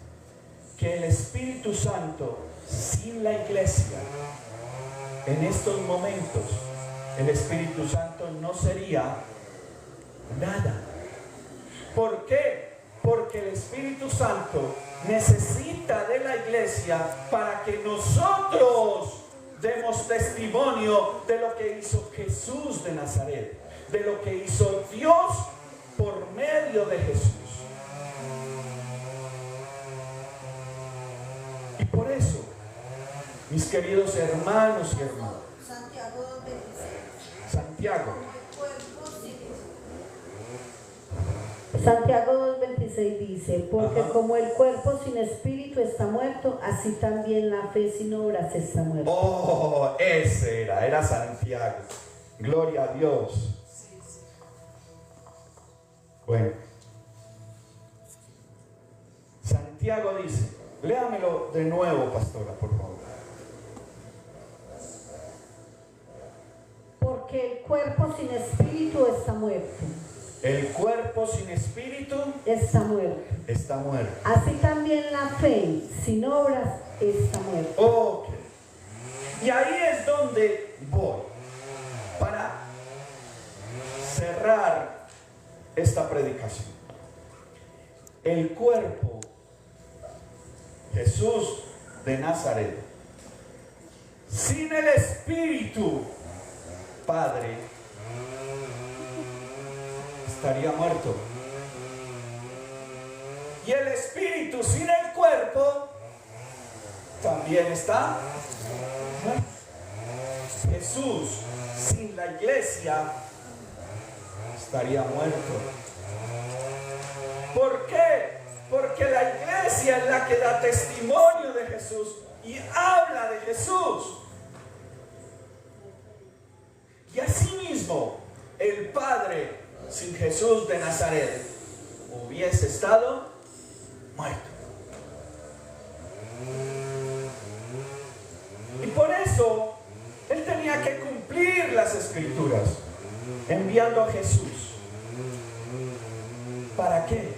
que el Espíritu Santo sin la iglesia, en estos momentos, el Espíritu Santo no sería nada. ¿Por qué? Porque el Espíritu Santo necesita de la iglesia para que nosotros demos testimonio de lo que hizo Jesús de Nazaret, de lo que hizo Dios por medio de Jesús. Y por eso, mis queridos hermanos y hermanas, Santiago 2:26 dice, porque como el cuerpo sin espíritu está muerto, así también la fe sin obras está muerta. Oh, ese era Santiago. Gloria a Dios. Bueno, Santiago dice, léamelo de nuevo, pastora, por favor. Porque el cuerpo sin espíritu está muerto. El cuerpo sin espíritu está muerto. Está muerto. Así también la fe sin obras está muerta. Ok. Y ahí es donde voy para cerrar esta predicación. El cuerpo, Jesús de Nazaret, sin el Espíritu, Padre, estaría muerto. Y el Espíritu sin el cuerpo también está muerto. Jesús sin la iglesia estaría muerto. ¿Por qué? Porque la iglesia es la que da testimonio de Jesús y habla de Jesús. Y asimismo, el Padre sin Jesús de Nazaret hubiese estado muerto. Y por eso Él tenía que cumplir las Escrituras, enviando a Jesús. ¿Para qué?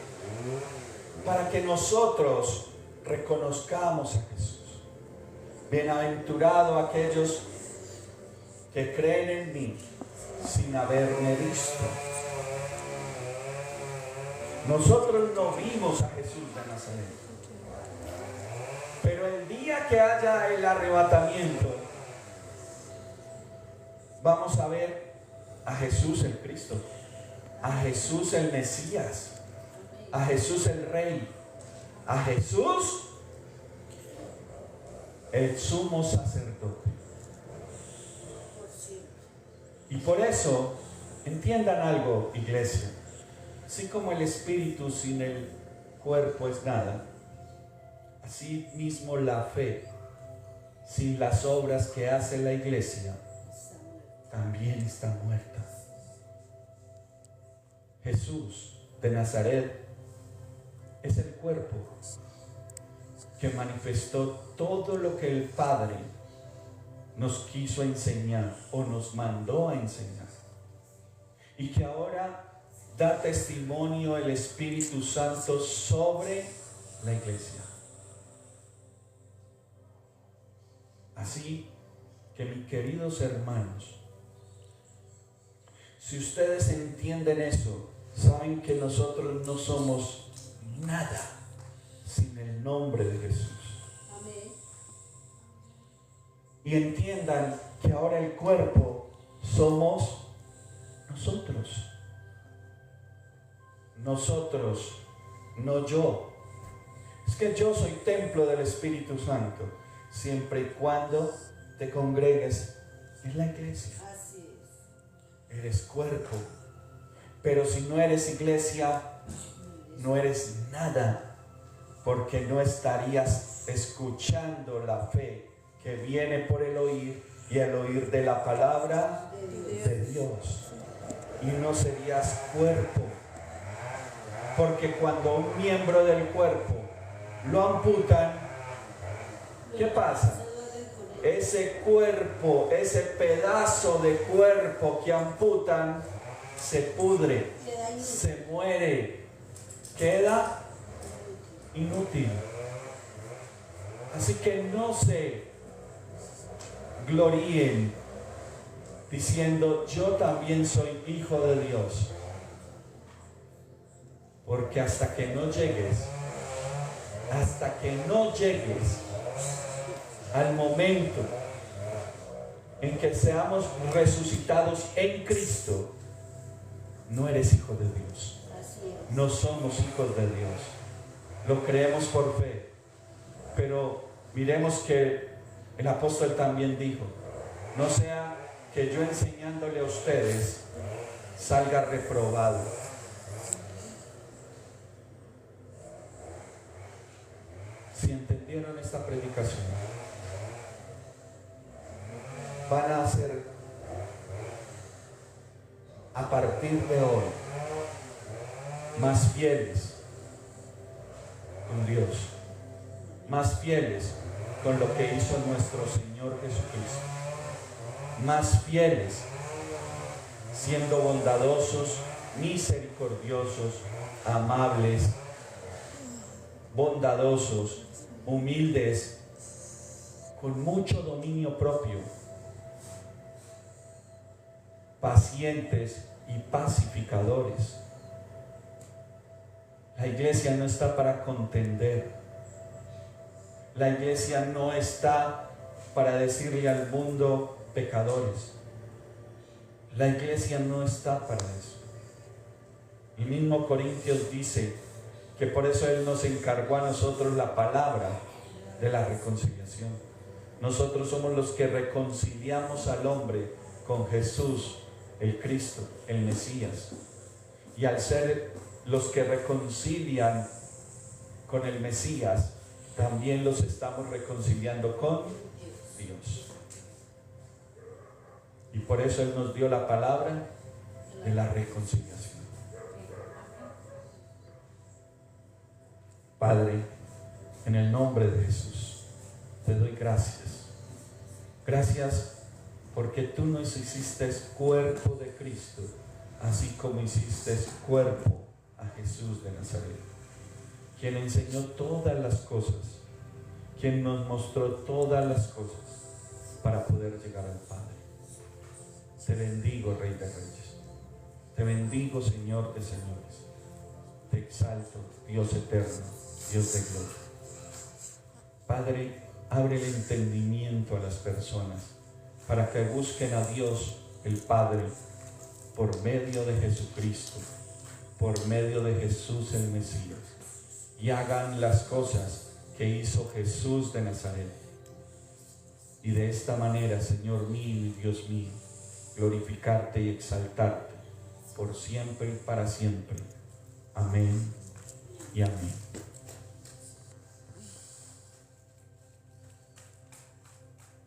Para que nosotros reconozcamos a Jesús. Bienaventurado aquellos que creen en mí sin haberme visto. Nosotros no vimos a Jesús de Nazaret, pero el día que haya el arrebatamiento, vamos a ver a Jesús el Cristo, a Jesús el Mesías, a Jesús el Rey, a Jesús el sumo sacerdote. Y por eso, entiendan algo, iglesia, así como el espíritu sin el cuerpo es nada, así mismo la fe sin las obras que hace la iglesia también está muerta. Jesús de Nazaret es el cuerpo que manifestó todo lo que el Padre nos quiso enseñar o nos mandó a enseñar, y que ahora da testimonio el Espíritu Santo sobre la iglesia. Así que, mis queridos hermanos, si ustedes entienden eso, saben que nosotros no somos nada sin el nombre de Jesús. Y entiendan que ahora el cuerpo somos nosotros. Nosotros, no yo. Es que yo soy templo del Espíritu Santo, siempre y cuando te congregues en la iglesia. Así es. Eres cuerpo. Pero si no eres iglesia, no eres nada, porque no estarías escuchando la fe que viene por el oír, y el oír de la palabra de Dios. Y no serías cuerpo, porque cuando un miembro del cuerpo lo amputan, ¿qué pasa? Ese cuerpo, ese pedazo de cuerpo que amputan, se pudre, se muere, queda inútil. Así que no se gloríen diciendo yo también soy hijo de Dios, porque hasta que no llegues hasta que no llegues al momento en que seamos resucitados en Cristo, no eres hijo de Dios. No somos hijos de Dios. Lo creemos por fe. Pero miremos que el apóstol también dijo, no sea que yo enseñándole a ustedes salga reprobado. Si entendieron esta predicación, van a ser a partir de hoy más fieles con Dios, más fieles con lo que hizo nuestro Señor Jesucristo, más fieles siendo bondadosos, misericordiosos, amables, bondadosos, humildes, con mucho dominio propio, pacientes y pacificadores. La iglesia no está para contender. La iglesia no está para decirle al mundo pecadores. La iglesia no está para eso. El mismo Corintios dice que por eso Él nos encargó a nosotros la palabra de la reconciliación. Nosotros somos los que reconciliamos al hombre con Jesús, el Cristo, el Mesías. Y al ser los que reconcilian con el Mesías, también los estamos reconciliando con Dios. Y por eso Él nos dio la palabra de la reconciliación. Padre, en el nombre de Jesús, te doy gracias. Gracias porque tú nos hiciste cuerpo de Cristo, así como hiciste cuerpo a Jesús de Nazaret, quien enseñó todas las cosas, quien nos mostró todas las cosas para poder llegar al Padre. Te bendigo, Rey de Reyes. Te bendigo, Señor de señores. Te exalto, Dios eterno, Dios de gloria. Padre, abre el entendimiento a las personas para que busquen a Dios el Padre por medio de Jesucristo, por medio de Jesús el Mesías, y hagan las cosas que hizo Jesús de Nazaret. Y de esta manera, Señor mío y Dios mío, glorificarte y exaltarte por siempre y para siempre. Amén y amén.